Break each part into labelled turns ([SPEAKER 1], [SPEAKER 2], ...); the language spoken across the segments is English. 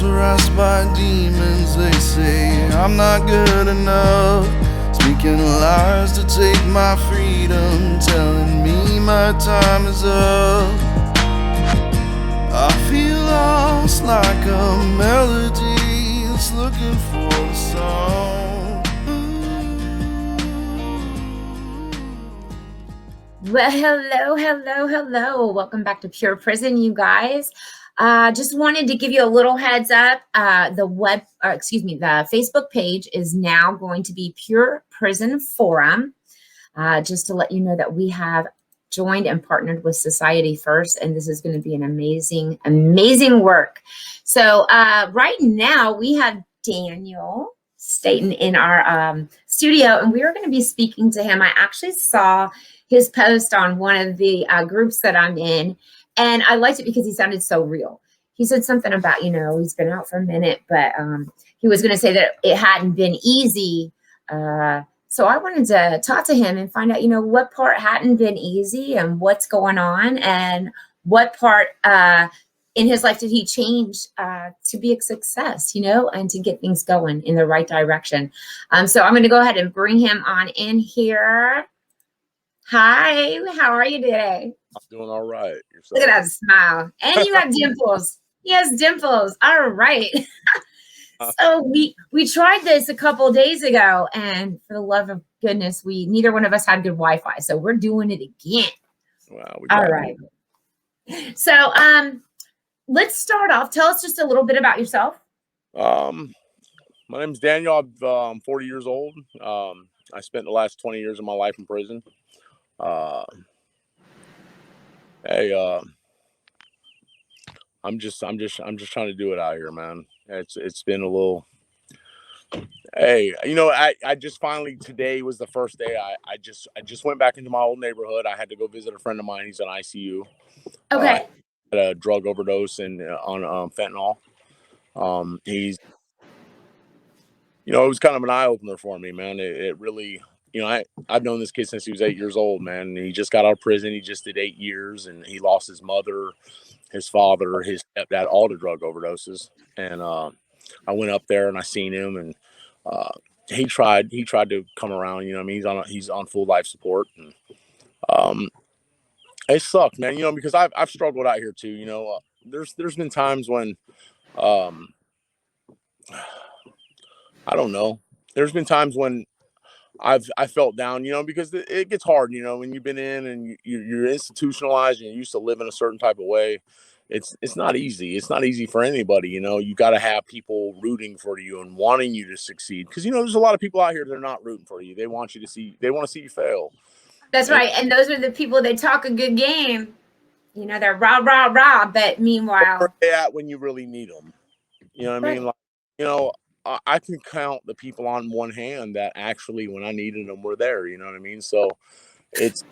[SPEAKER 1] harassed by demons. They say I'm not good enough, speaking lies to take my freedom, telling me my time is up. I feel lost like a melody that's looking for a song.
[SPEAKER 2] Well, hello. Welcome back to Pure Prison, you guys. Just wanted to give you a little heads up. The Facebook page is now going to be Pure Prison Forum. Just to let you know that we have joined and partnered with Society First, and this is going to be an amazing, amazing work. So right now we have Daniel Staten in our studio, and we are going to be speaking to him. I actually saw his post on one of the groups that I'm in, and I liked it because he sounded so real. He said something about, he's been out for a minute, but he was going to say that it hadn't been easy. So I wanted to talk to him and find out, what part hadn't been easy and what's going on, and what part in his life did he change to be a success, and to get things going in the right direction. So I'm going to go ahead and bring him on in here. Hi, how are you today?
[SPEAKER 3] I'm doing all right.
[SPEAKER 2] Yourself? Look at that smile. And you got dimples. He has dimples. All right. So we tried this a couple days ago, and for the love of goodness, neither one of us had good Wi-Fi, so we're doing it again.
[SPEAKER 3] Wow.
[SPEAKER 2] All right. So let's start off. Tell us just a little bit about yourself.
[SPEAKER 3] My name's Daniel. I'm 40 years old. I spent the last 20 years of my life in prison. I'm just trying to do it out here, man. It's been a little. Hey, I just finally, today was the first day. I just went back into my old neighborhood. I had to go visit a friend of mine. He's in ICU.
[SPEAKER 2] Okay.
[SPEAKER 3] Had a drug overdose and on fentanyl. He's, it was kind of an eye opener for me, man. It really, I've known this kid since he was 8 years old, man. He just got out of prison. He just did 8 years, and he lost his mother, his father, his stepdad, all to drug overdoses. And I went up there and I seen him, and he tried to come around. He's on full life support, and it sucked, man. Because I've struggled out here too. There's been times when I don't know. There's been times when I felt down, because it gets hard, when you've been in and you're institutionalized and you're used to living a certain type of way. It's not easy. It's not easy for anybody. You got to have people rooting for you and wanting you to succeed. Because, there's a lot of people out here that are not rooting for you. They want to see you fail.
[SPEAKER 2] That's right. And those are the people that talk a good game. They're rah. But meanwhile,
[SPEAKER 3] where are they at when you really need them? You know what I mean? Like, I can count the people on one hand that actually, when I needed them, were there. You know what I mean? So it's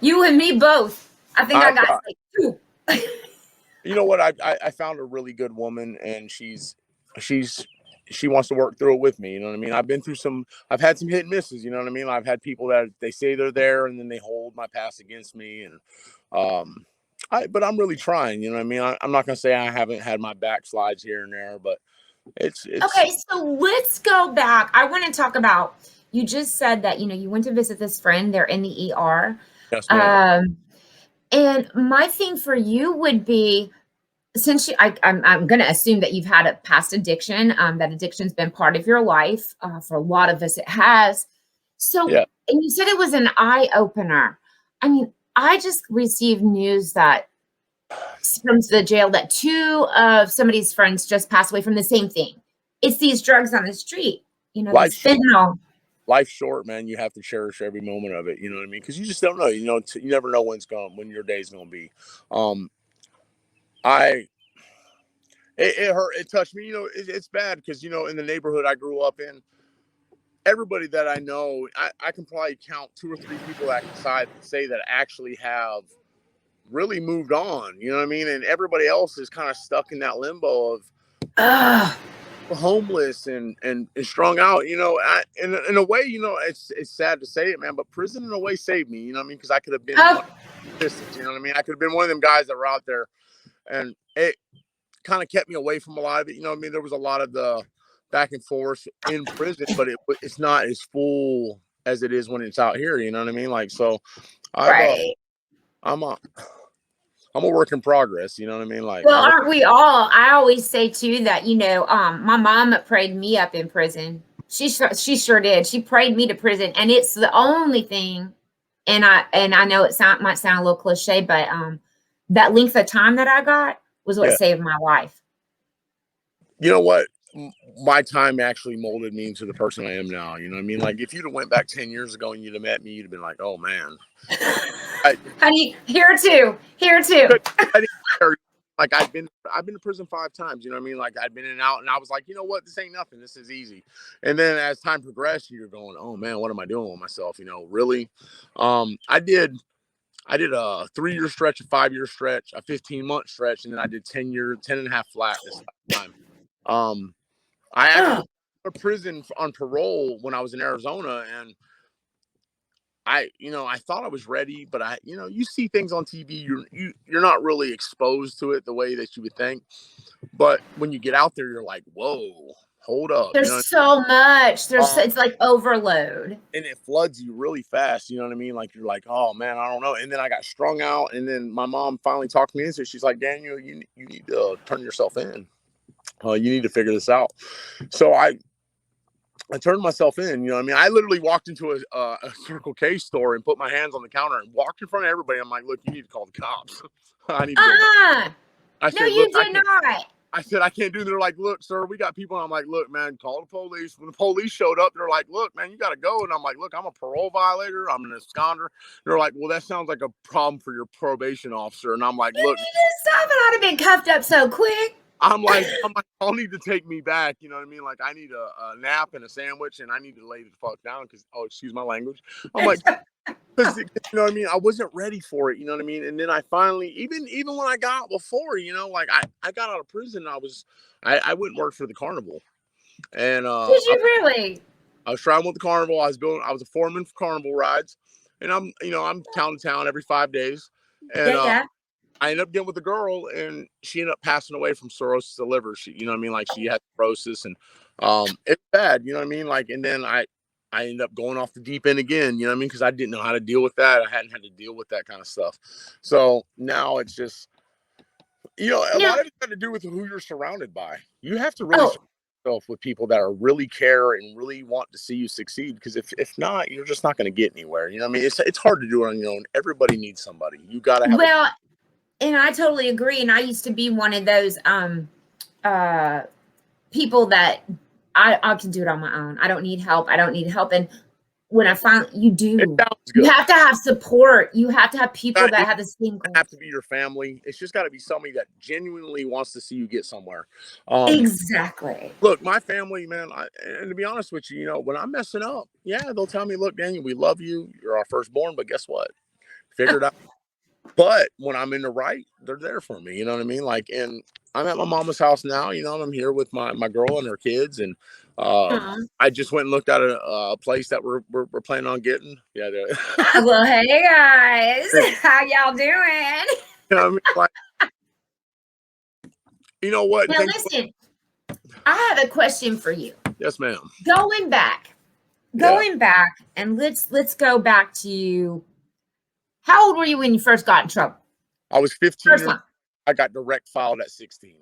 [SPEAKER 2] you and me both. I think I got like 2.
[SPEAKER 3] You know what? I found a really good woman, and she wants to work through it with me. You know what I mean? I've had some hit and misses. You know what I mean? I've had people that they say they're there, and then they hold my past against me. And but I'm really trying. You know what I mean? I'm not gonna say I haven't had my backslides here and there, but it's
[SPEAKER 2] okay. So let's go back. I want to talk about. You just said that you went to visit this friend. They're in the ER.
[SPEAKER 3] Yes, ma'am.
[SPEAKER 2] And my thing for you would be, since I'm going to assume that you've had a past addiction, that addiction's been part of your life. For a lot of us, it has. So, yeah. And you said it was an eye opener. I mean, I just received news that from the jail that 2 of somebody's friends just passed away from the same thing. It's these drugs on the street, fentanyl.
[SPEAKER 3] Life's short, man. You have to cherish every moment of it. You know what I mean? Because you just don't know. You never know when your day's gonna be. It hurt. It touched me. It's bad because in the neighborhood I grew up in, everybody that I know, I can probably count 2 or 3 people that can say that actually have really moved on. You know what I mean? And everybody else is kind of stuck in that limbo of homeless and strung out. In a way, it's sad to say it, man, but prison in a way saved me. You know what I mean? Because I could have been distance. You know what I mean? I could have been one of them guys that were out there, and kind of kept me away from a lot of it. You know what I mean? There was a lot of the back and forth in prison, but it's not as full as it is when it's out here. You know what I mean? Like, so
[SPEAKER 2] Right.
[SPEAKER 3] I'm a work in progress. You know what I mean? Like,
[SPEAKER 2] Well, aren't we all? I always say too that, you know, my mom prayed me up in prison. She sure did. She prayed me to prison, and it's the only thing. And I know it might sound a little cliche, but that length of time that I got was what
[SPEAKER 3] yeah.
[SPEAKER 2] saved my life.
[SPEAKER 3] You know what? My time actually molded me into the person I am now. You know what I mean? Like, if you'd have went back 10 years ago and you'd have met me, you'd have been like, oh man.
[SPEAKER 2] Honey, here too.
[SPEAKER 3] Like, I've been to prison 5 times. You know what I mean? Like, I'd been in and out, and I was like, you know what? This ain't nothing. This is easy. And then as time progressed, you're going, oh man, what am I doing with myself? You know, really? I did a 3-year stretch, a 5-year stretch, a 15-month stretch, and then I did 10 and a half flat this time. I actually went to prison on parole when I was in Arizona, and I thought I was ready, but you see things on TV, you're not really exposed to it the way that you would think. But when you get out there, you're like, whoa, hold up.
[SPEAKER 2] There's so much. It's like overload.
[SPEAKER 3] And it floods you really fast. You know what I mean? Like, you're like, oh man, I don't know. And then I got strung out, and then my mom finally talked me into it. She's like, Daniel, you need to turn yourself in. You need to figure this out. So I turned myself in. You know what I mean? I literally walked into a Circle K store and put my hands on the counter and walked in front of everybody. I'm like, look, you need to call the cops. I need to go. I said,
[SPEAKER 2] no, you did not.
[SPEAKER 3] I said, I can't do it. They're like, look, sir, we got people. And I'm like, look, man, call the police. When the police showed up, they're like, look, man, you got to go. And I'm like, look, I'm a parole violator. I'm an absconder. They're like, well, that sounds like a problem for your probation officer. And I'm like, look,
[SPEAKER 2] you just stop it. I'd have been cuffed up so quick.
[SPEAKER 3] I'm like, I'll need to take me back. You know what I mean? Like, I need a nap and a sandwich, and I need to lay the fuck down because, oh, excuse my language. I'm like, because, you know what I mean? I wasn't ready for it. You know what I mean? And then I finally, even when I got out before, you know, like I got out of prison, I went and worked for the carnival. And
[SPEAKER 2] did you really?
[SPEAKER 3] I was traveling with the carnival. I was a foreman for carnival rides, and I'm town to town every 5 days. And I ended up getting with a girl, and she ended up passing away from cirrhosis of liver. She, you know what I mean? Like, she had cirrhosis, and it's bad, you know what I mean? Like, and then I ended up going off the deep end again, you know what I mean? Because I didn't know how to deal with that. I hadn't had to deal with that kind of stuff. So now it's just, a lot of it got to do with who you're surrounded by. You have to really surround yourself with people that are really care and really want to see you succeed. Because if not, you're just not going to get anywhere. You know what I mean? It's hard to do it on your own. Everybody needs somebody. You got to have
[SPEAKER 2] and I totally agree. And I used to be one of those people that I can do it on my own. I don't need help. And when I find you have to have support. You have to have people that have the same goal.
[SPEAKER 3] Have to be your family. It's just got to be somebody that genuinely wants to see you get somewhere.
[SPEAKER 2] Exactly.
[SPEAKER 3] Look, my family, man, and to be honest with you, when I'm messing up, they'll tell me, look, Daniel, we love you. You're our firstborn, but guess what? Figure it out. But when I'm in the right, they're there for me. You know what I mean? Like, and I'm at my mama's house now, and I'm here with my girl and her kids. And I just went and looked at a place that we're planning on getting. Yeah.
[SPEAKER 2] Well, hey guys, how y'all doing?
[SPEAKER 3] You know what I mean? Like, you know what?
[SPEAKER 2] Now listen, I have a question for you.
[SPEAKER 3] Yes, ma'am.
[SPEAKER 2] Going back, and let's go back to. How old were you when you first got in trouble?
[SPEAKER 3] I was 15. I got direct filed at 16.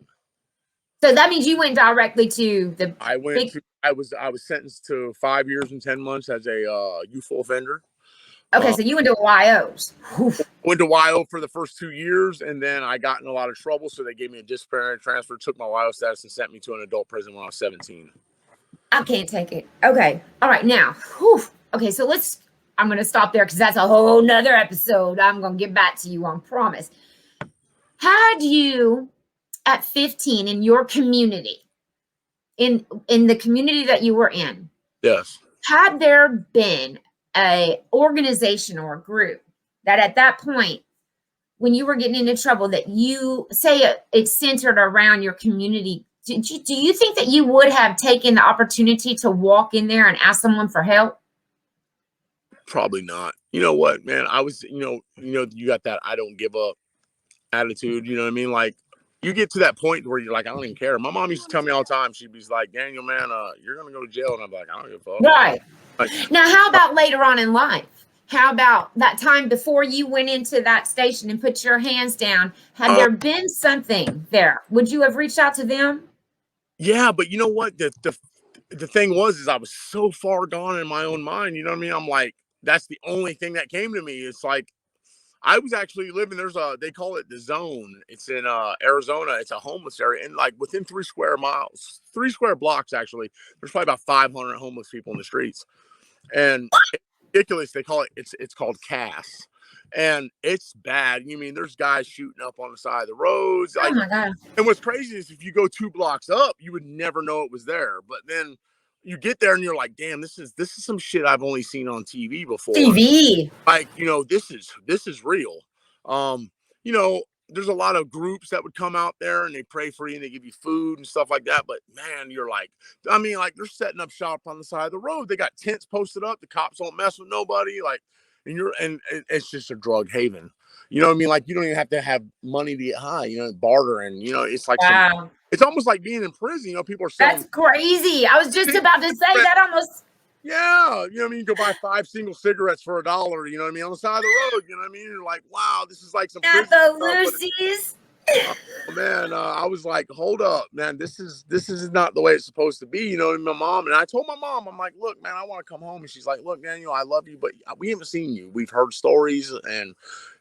[SPEAKER 2] So that means you went directly to the.
[SPEAKER 3] I was sentenced to 5 years and 10 months as a youthful offender.
[SPEAKER 2] Okay, so you went to YOs.
[SPEAKER 3] Went to YO for the first 2 years, and then I got in a lot of trouble, so they gave me a disciplinary transfer, took my YO status, and sent me to an adult prison when I was 17.
[SPEAKER 2] I can't take it. Okay, all right, now. Okay, so I'm going to stop there because that's a whole nother episode. I'm going to get back to you on promise. Had you, at 15, in your community, in the community that you were in,
[SPEAKER 3] yes,
[SPEAKER 2] had there been a organization or a group that at that point, when you were getting into trouble, that you say it's centered around your community, do you think that you would have taken the opportunity to walk in there and ask someone for help?
[SPEAKER 3] Probably not. You know what, man? I was, you got that I don't give up attitude. You know what I mean? Like, you get to that point where you're like, I don't even care. My mom used to tell me all the time. She'd be like, Daniel, man, you're gonna go to jail, and I'm like, I don't give a fuck.
[SPEAKER 2] Right.
[SPEAKER 3] Like,
[SPEAKER 2] Now, how about later on in life? How about that time before you went into that station and put your hands down? Had
[SPEAKER 3] uh,
[SPEAKER 2] there been something there? Would you have reached out to them?
[SPEAKER 3] yeah, but you know what? The thing was, is I was so far gone in my own mind. You know what I mean? I'm like, that's the only thing that came to me. It's like I was actually living. They call it the zone. It's in Arizona. It's a homeless area, and like within 3 square miles, 3 square blocks actually, there's probably about 500 homeless people in the streets, and it's ridiculous. They call it. It's called Cass, and it's bad. You mean there's guys shooting up on the side of the roads,
[SPEAKER 2] Oh
[SPEAKER 3] like.
[SPEAKER 2] my God.
[SPEAKER 3] And what's crazy is if you go 2 blocks up, you would never know it was there. But then you get there and you're like, damn, this is some shit I've only seen on TV before.
[SPEAKER 2] TV.
[SPEAKER 3] Like, this is real. Um, you know, there's a lot of groups that would come out there and they pray for you and they give you food and stuff like that. But man, you're like, I mean, like they're setting up shop on the side of the road. They got tents posted up. The cops don't mess with nobody. Like, and it's just a drug haven. You know what I mean? Like you don't even have to have money to get high. You know, bartering. You know, it's like
[SPEAKER 2] Wow.
[SPEAKER 3] it's almost like being in prison. You know, people are
[SPEAKER 2] That's
[SPEAKER 3] selling.
[SPEAKER 2] crazy. I was just about to say that almost.
[SPEAKER 3] Yeah, you know what I mean? You go buy 5 single cigarettes for $1, you know what I mean, on the side of the road, you know what I mean? You're like, wow, this is like some
[SPEAKER 2] Not
[SPEAKER 3] prison
[SPEAKER 2] the
[SPEAKER 3] stuff, but
[SPEAKER 2] Lucy's.
[SPEAKER 3] oh man, I was like, hold up, man, this is not the way it's supposed to be, you know. And my mom, and I told my mom, I'm like, look, man, I want to come home, and she's like, look, Daniel, I love you, but we haven't seen you. We've heard stories, and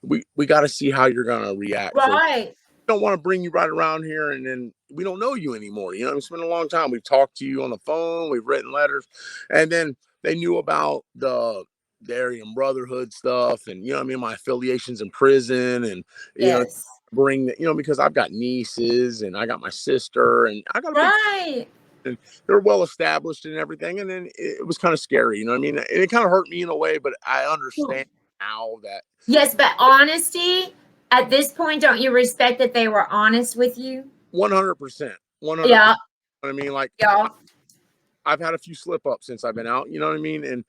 [SPEAKER 3] we got to see how you're gonna react. So
[SPEAKER 2] Right.
[SPEAKER 3] don't want to bring you right around here and then we don't know you anymore. You know, it's been a long time. We've talked to you on the phone, we've written letters, and then they knew about the Aryan Brotherhood stuff and you know what I mean, my affiliations in prison and you know,
[SPEAKER 2] Yes.
[SPEAKER 3] bring the, you know, because I've got nieces and I got my sister and I got a big
[SPEAKER 2] Right.
[SPEAKER 3] and they're well established and everything. And then it was kind of scary, you know what I mean? And it kind of hurt me in a way, but I understand now that
[SPEAKER 2] Yes, but honesty, at this point, don't you respect that they were honest with you?
[SPEAKER 3] 100%, 100%.
[SPEAKER 2] Yeah.
[SPEAKER 3] I mean, like
[SPEAKER 2] Yeah.
[SPEAKER 3] I've had a few slip ups since I've been out, you know what I mean? And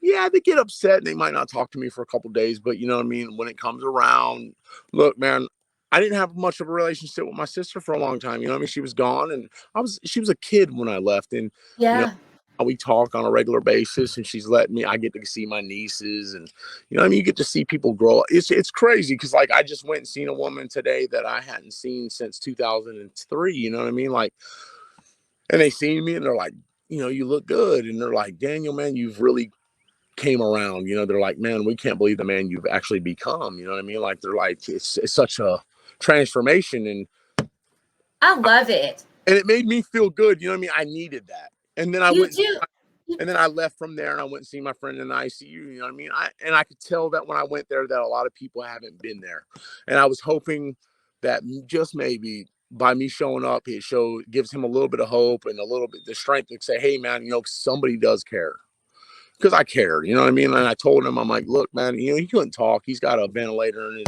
[SPEAKER 3] yeah, they get upset and they might not talk to me for a couple days, but you know what I mean? When it comes around, look, man, I didn't have much of a relationship with my sister for a long time. You know what I mean? She was gone and she was a kid when I left. And, you know,
[SPEAKER 2] Yeah.
[SPEAKER 3] we talk on a regular basis and she's letting me, I get to see my nieces and, you know what I mean? You get to see people grow up. It's crazy because like I just went and seen a woman today that I hadn't seen since 2003. You know what I mean? Like, and they see me and they're like, you know, you look good. And they're like, Daniel, man, you've really came around. You know, they're like, man, we can't believe the man you've actually become. You know what I mean? Like, they're like, it's such a transformation.
[SPEAKER 2] I love it.
[SPEAKER 3] And it made me feel good. You know what I mean? I needed that. And then I
[SPEAKER 2] You
[SPEAKER 3] went,
[SPEAKER 2] do.
[SPEAKER 3] and then I left from there and I went and see my friend in the ICU. You know what I mean? I could tell that when I went there that a lot of people haven't been there. And I was hoping that just maybe by me showing up, gives him a little bit of hope and a little bit the strength to say, hey man, you know, somebody does care. Because I cared, you know what I mean? And I told him, I'm like, look, man, you know, he couldn't talk. He's got a ventilator in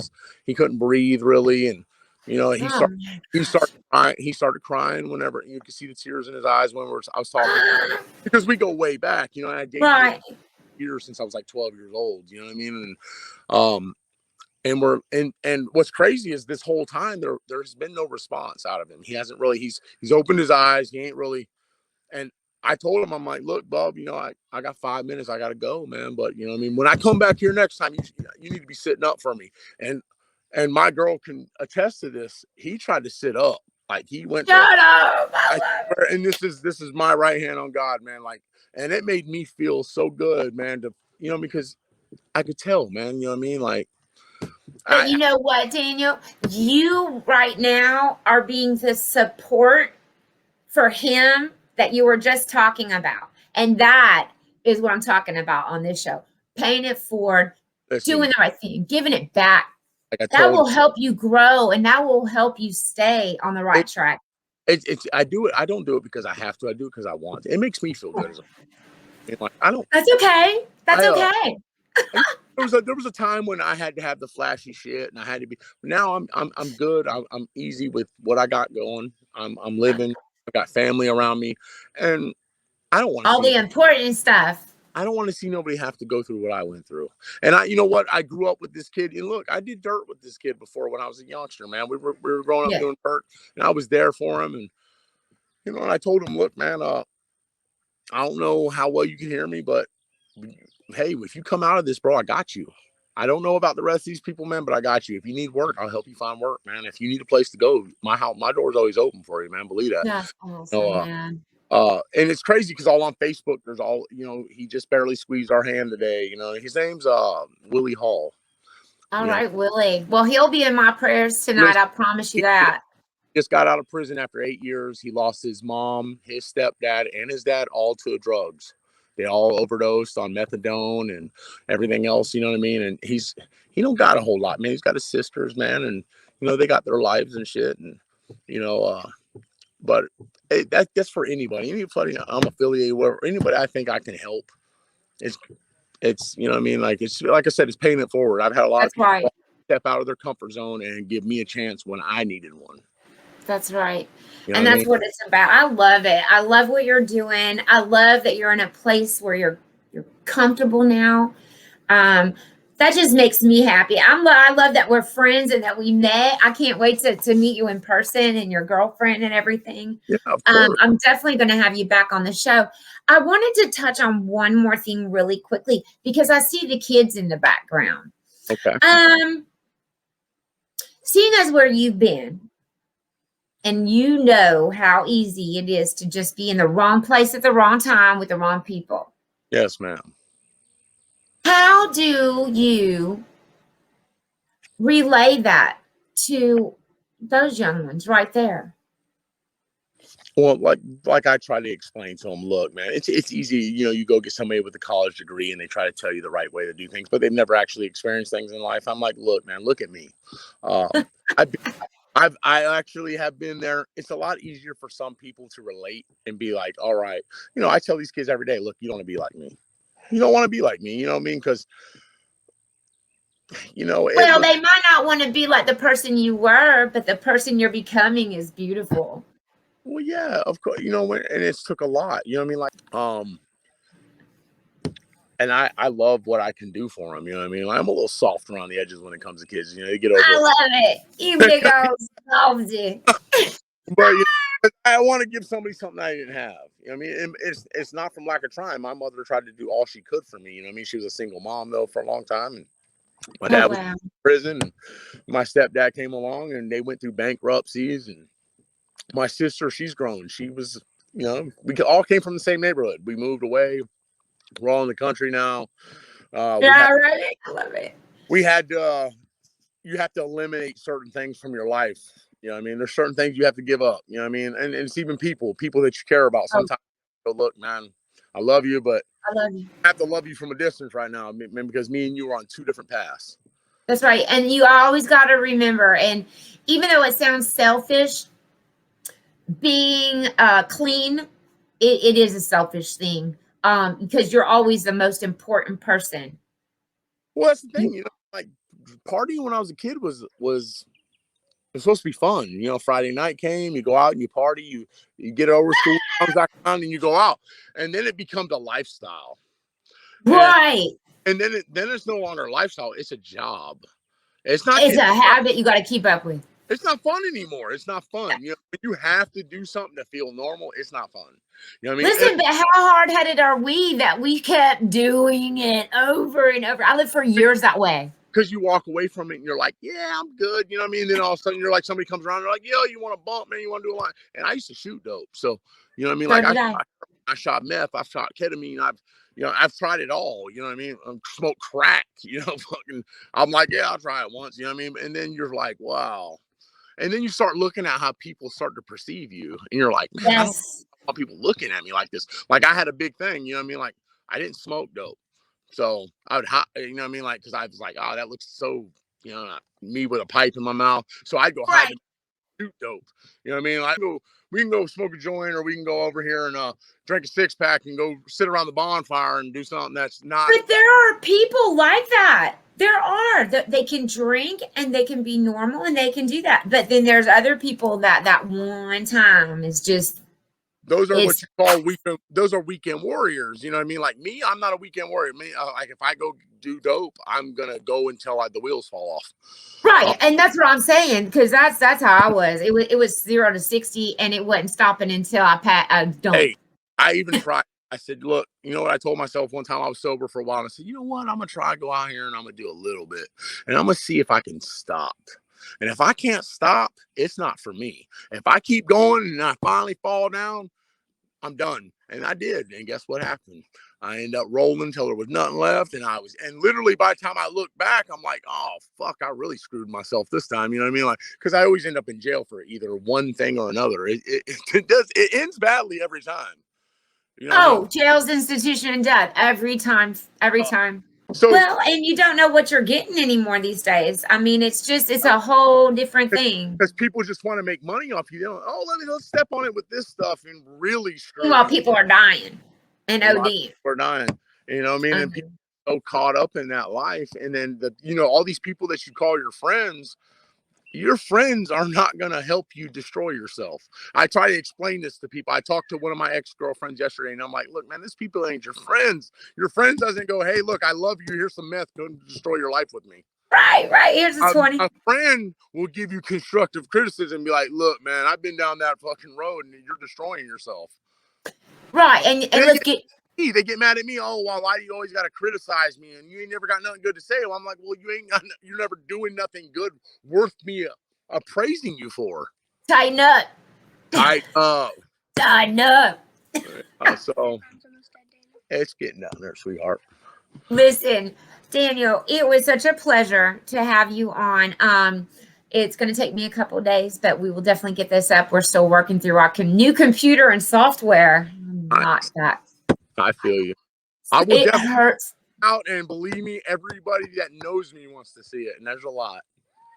[SPEAKER 3] he couldn't breathe really. And, you know, he started crying whenever you could see the tears in his eyes when I was talking because we go way back, you know, I dated
[SPEAKER 2] Right.
[SPEAKER 3] years since I was like 12 years old, you know what I mean? And and what's crazy is this whole time there's been no response out of him. He hasn't really, he's opened his eyes. He ain't really, and I told him, I'm like, look, Bob, you know, I got 5 minutes. I got to go, man. But, you know what I mean? When I come back here next time, you need to be sitting up for me. And my girl can attest to this. He tried to sit up. Like he went
[SPEAKER 2] Shut
[SPEAKER 3] to,
[SPEAKER 2] up.
[SPEAKER 3] and this is my right hand on God, man. Like, and it made me feel so good, man, to, you know, because I could tell, man, you know what I mean? Like,
[SPEAKER 2] But you know what, Daniel? You right now are being the support for him that you were just talking about. And that is what I'm talking about on this show. Paying it forward,
[SPEAKER 3] listen,
[SPEAKER 2] doing the right thing, giving it back.
[SPEAKER 3] like I
[SPEAKER 2] That
[SPEAKER 3] told
[SPEAKER 2] will help you grow and that will help you stay on the right track.
[SPEAKER 3] I do it. I don't do it because I have to. I do it because I want to. It makes me feel good. Like, I don't.
[SPEAKER 2] That's okay. That's
[SPEAKER 3] I,
[SPEAKER 2] okay.
[SPEAKER 3] there was a time when I had to have the flashy shit and I had to be. Now I'm good. I'm easy with what I got going. I'm living. I got family around me, and I don't want to
[SPEAKER 2] All
[SPEAKER 3] see.
[SPEAKER 2] the important stuff.
[SPEAKER 3] I don't want to see nobody have to go through what I went through. And you know what? I grew up with this kid, and look, I did dirt with this kid before when I was a youngster, man. We were growing up
[SPEAKER 2] Yeah.
[SPEAKER 3] doing dirt, and I was there for him. And you know, and I told him, look, man, I don't know how well you can hear me, but hey, if you come out of this, bro, I got you. I don't know about the rest of these people, man, but I got you. If you need work, I'll help you find work, man. If you need a place to go, my door's always open for you, man. Believe that.
[SPEAKER 2] That's
[SPEAKER 3] You
[SPEAKER 2] awesome, man.
[SPEAKER 3] And it's crazy because all on Facebook, there's all, you know, he just barely squeezed our hand today. You know, his name's Willie Hall.
[SPEAKER 2] All
[SPEAKER 3] You know,
[SPEAKER 2] right, Willie. Well, he'll be in my prayers tonight. I promise you that.
[SPEAKER 3] just got out of prison after 8 years. He lost his mom, his stepdad, and his dad all to drugs. They all overdosed on methadone and everything else. You know what I mean? And he don't got a whole lot, man. He's got his sisters, man, and you know they got their lives and shit. And you know, but that's for anybody. Anybody I'm affiliated with, or anybody I think I can help. It's you know what I mean. Like it's like I said, it's paying it forward. I've had a lot of
[SPEAKER 2] That's
[SPEAKER 3] people
[SPEAKER 2] right.
[SPEAKER 3] step out of their comfort zone and give me a chance when I needed one.
[SPEAKER 2] That's right.
[SPEAKER 3] You know
[SPEAKER 2] And
[SPEAKER 3] what I
[SPEAKER 2] that's
[SPEAKER 3] mean?
[SPEAKER 2] what it's about. I love it. I love what you're doing. I love that you're in a place where you're comfortable now. That just makes me happy. I love that we're friends and that we met. I can't wait to meet you in person and your girlfriend and everything.
[SPEAKER 3] Yeah, of course.
[SPEAKER 2] I'm definitely going to have you back on the show. I wanted to touch on one more thing really quickly because I see the kids in the background.
[SPEAKER 3] Okay.
[SPEAKER 2] Seeing as where you've been, and you know how easy it is to just be in the wrong place at the wrong time with the wrong people.
[SPEAKER 3] Yes, ma'am.
[SPEAKER 2] How do you relay that to those young ones right there?
[SPEAKER 3] Well, like I try to explain to them, look, man, it's easy. You know, you go get somebody with a college degree and they try to tell you the right way to do things, but they've never actually experienced things in life. I'm like, look, man, look at me. I actually have been there. It's a lot easier for some people to relate and be like, all right, you know, I tell these kids every day, look, you don't want to be like me. You don't want to be like me. You know what I mean? Because, you know,
[SPEAKER 2] Well, they might not want to be like the person you were, but the person you're becoming is beautiful.
[SPEAKER 3] Well, yeah, of course, you know, and it's took a lot, you know what I mean? Like, and I love what I can do for them, you know what I mean? Like, I'm a little soft around the edges when it comes to kids, you know, they get over
[SPEAKER 2] I love it. You big old softy.
[SPEAKER 3] But you know, I want to give somebody something I didn't have. You know what I mean? It's not from lack of trying. My mother tried to do all she could for me. You know what I mean? She was a single mom though for a long time, and my dad was in prison. And my stepdad came along, and they went through bankruptcies. And my sister, she's grown. She was, you know, we all came from the same neighborhood. We moved away. We're all in the country now.
[SPEAKER 2] Yeah, right. I love it.
[SPEAKER 3] We had you have to eliminate certain things from your life. You know what I mean? There's certain things you have to give up. You know what I mean? And it's even people that you care about. Sometimes you go, look, man, I love you, but
[SPEAKER 2] I love you.
[SPEAKER 3] I have to love you from a distance right now, man, because me and you are on two different paths.
[SPEAKER 2] That's right. And you always got to remember, and even though it sounds selfish, being clean, it is a selfish thing because you're always the most important person.
[SPEAKER 3] Well, that's the thing, you know, like partying when I was a kid was supposed to be fun. You know, Friday night came, you go out and you party, you get over school, comes back around and you go out. And then it becomes a lifestyle.
[SPEAKER 2] Right.
[SPEAKER 3] And then it's no longer a lifestyle, it's a job.
[SPEAKER 2] It's a habit you got to keep up with.
[SPEAKER 3] It's not fun anymore. It's not fun. You know, when you have to do something to feel normal, it's not fun. You know what I mean?
[SPEAKER 2] Listen, but how hard-headed are we that we kept doing it over and over? I lived for years that way.
[SPEAKER 3] Because you walk away from it and you're like, yeah, I'm good. You know what I mean? And then all of a sudden you're like, somebody comes around and they're like, yo, you want to bump, man? You want to do a line? And I used to shoot dope. So, you know what I mean?
[SPEAKER 2] So
[SPEAKER 3] Like I shot meth. I've shot ketamine. I've tried it all. You know what I mean? Smoked crack, you know, I'm like, yeah, I'll try it once. You know what I mean? And then you're like, wow. And then you start looking at how people start to perceive you. And you're like, man, I don't want people looking at me like this. Like I had a big thing, you know what I mean? Like I didn't smoke dope. So I would, you know what I mean? Like, cause I was like, oh, that looks so, you know, me with a pipe in my mouth. So I'd go hide and shoot dope. You know what I mean? Like, we can go smoke a joint, or we can go over here and drink a 6-pack and go sit around the bonfire and do something that's not.
[SPEAKER 2] But there are people like that. There are they can drink and they can be normal and they can do that. But then there's other people that one time is just
[SPEAKER 3] Those are what
[SPEAKER 2] It's
[SPEAKER 3] you call weekend. Those are weekend warriors. You know what I mean? Like me, I'm not a weekend warrior. Me, like if I go do dope, I'm gonna go until the wheels fall off.
[SPEAKER 2] right, and that's what I'm saying, because that's how I was. It was 0 to 60, and it wasn't stopping until I dumped.
[SPEAKER 3] Hey, I even tried. I said, look, you know what I told myself one time I was sober for a while. And I said, you know what? I'm going to try to go out here and I'm going to do a little bit. And I'm going to see if I can stop. And if I can't stop, it's not for me. If I keep going and I finally fall down, I'm done. And I did. And guess what happened? I ended up rolling until there was nothing left. And literally by the time I look back, I'm like, oh, fuck, I really screwed myself this time. You know what I mean? Like, because I always end up in jail for either one thing or another. It ends badly every time. You know what I mean?
[SPEAKER 2] Jail's institution and death every time.
[SPEAKER 3] So
[SPEAKER 2] Well, and you don't know what you're getting anymore these days. I mean, it's a whole different thing.
[SPEAKER 3] because people just want to make money off you. They don't, let's step on it with this stuff and really screw
[SPEAKER 2] While
[SPEAKER 3] you.
[SPEAKER 2] people are dying and ODing.
[SPEAKER 3] We're dying. You know what I mean? And people are so caught up in that life. And then all these people that you call your friends are not going to help you destroy yourself. I try to explain this to people. I talked to one of my ex-girlfriends yesterday, and I'm like, look, man, these people ain't your friends. Your friend doesn't go, hey, look, I love you. Here's some meth. Go destroy your life with me.
[SPEAKER 2] Right. Here's a 20.
[SPEAKER 3] A friend will give you constructive criticism and be like, look, man, I've been down that fucking road, and you're destroying yourself.
[SPEAKER 2] Right. And
[SPEAKER 3] they get mad at me. Oh, well, why do you always got to criticize me? And you ain't never got nothing good to say. Well, I'm like, well, you're never doing nothing good worth me praising you for.
[SPEAKER 2] Tighten up.
[SPEAKER 3] So it's getting down there, sweetheart.
[SPEAKER 2] Listen, Daniel, it was such a pleasure to have you on. It's going to take me a couple of days, but we will definitely get this up. We're still working through our new computer and software. Not that.
[SPEAKER 3] I feel you. I will
[SPEAKER 2] it hurts.
[SPEAKER 3] Out, and believe me, everybody that knows me wants to see it, and there's a lot.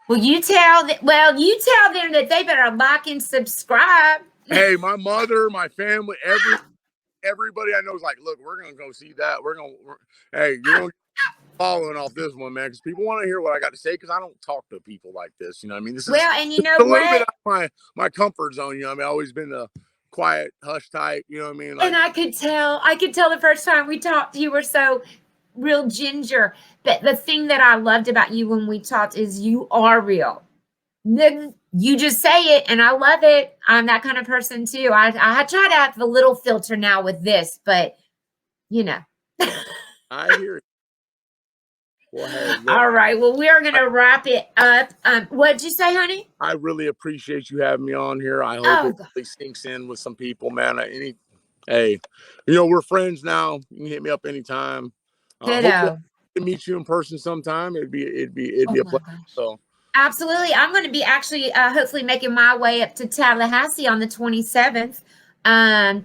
[SPEAKER 2] Well, you tell them that they better like and subscribe.
[SPEAKER 3] Hey, my mother, my family, everybody I know is like, look, we're gonna go see that. Hey, you're gonna following off this one, man, because people want to hear what I got to say. Because I don't talk to people like this. You know what I mean? This is
[SPEAKER 2] and you know
[SPEAKER 3] a little bit out of my comfort zone. You know what I mean? I've always been a quiet, hush type. You know what I mean? Like,
[SPEAKER 2] and I could tell the first time we talked, you were so real ginger. But the thing that I loved about you when we talked is you are real. You just say it, and I love it. I'm that kind of person too. I try to have a little filter now with this, but you know.
[SPEAKER 3] I hear it. Well, hey,
[SPEAKER 2] all right. Well, we are going to wrap it up. What'd you say, honey?
[SPEAKER 3] I really appreciate you having me on here. I hope it really sinks in with some people, man. Hey, we're friends now. You can hit me up anytime. Hopefully to meet you in person sometime. It'd be a pleasure. So
[SPEAKER 2] absolutely. I'm going to be actually hopefully making my way up to Tallahassee on the 27th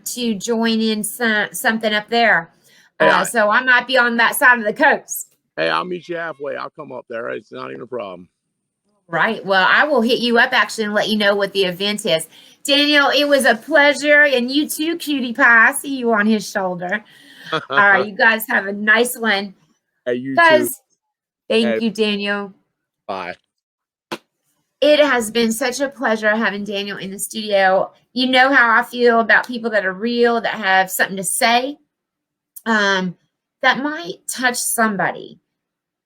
[SPEAKER 2] to join in something up there. So I might be on that side of the coast.
[SPEAKER 3] Hey, I'll meet you halfway. I'll come up there. It's not even a problem.
[SPEAKER 2] Right. Well, I will hit you up actually and let you know what the event is. Daniel, it was a pleasure. And you too, cutie pie. I see you on his shoulder. All right. You guys have a nice one.
[SPEAKER 3] Hey, you
[SPEAKER 2] guys,
[SPEAKER 3] too.
[SPEAKER 2] Thank you, Daniel.
[SPEAKER 3] Bye.
[SPEAKER 2] It has been such a pleasure having Daniel in the studio. You know how I feel about people that are real, that have something to say, that might touch somebody.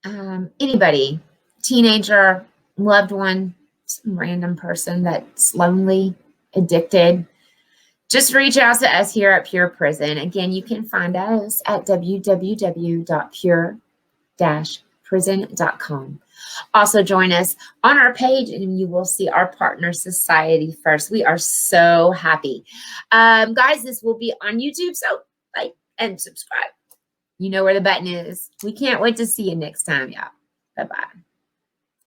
[SPEAKER 2] Anybody, teenager, loved one, some random person that's lonely, addicted, just reach out to us here at Pure Prison. Again, you can find us at www.pure-prison.com. Also join us on our page and you will see our partner society first. We are so happy. Guys, this will be on YouTube, so like and subscribe. You know where the button is. We can't wait to see you next time, y'all. Bye-bye.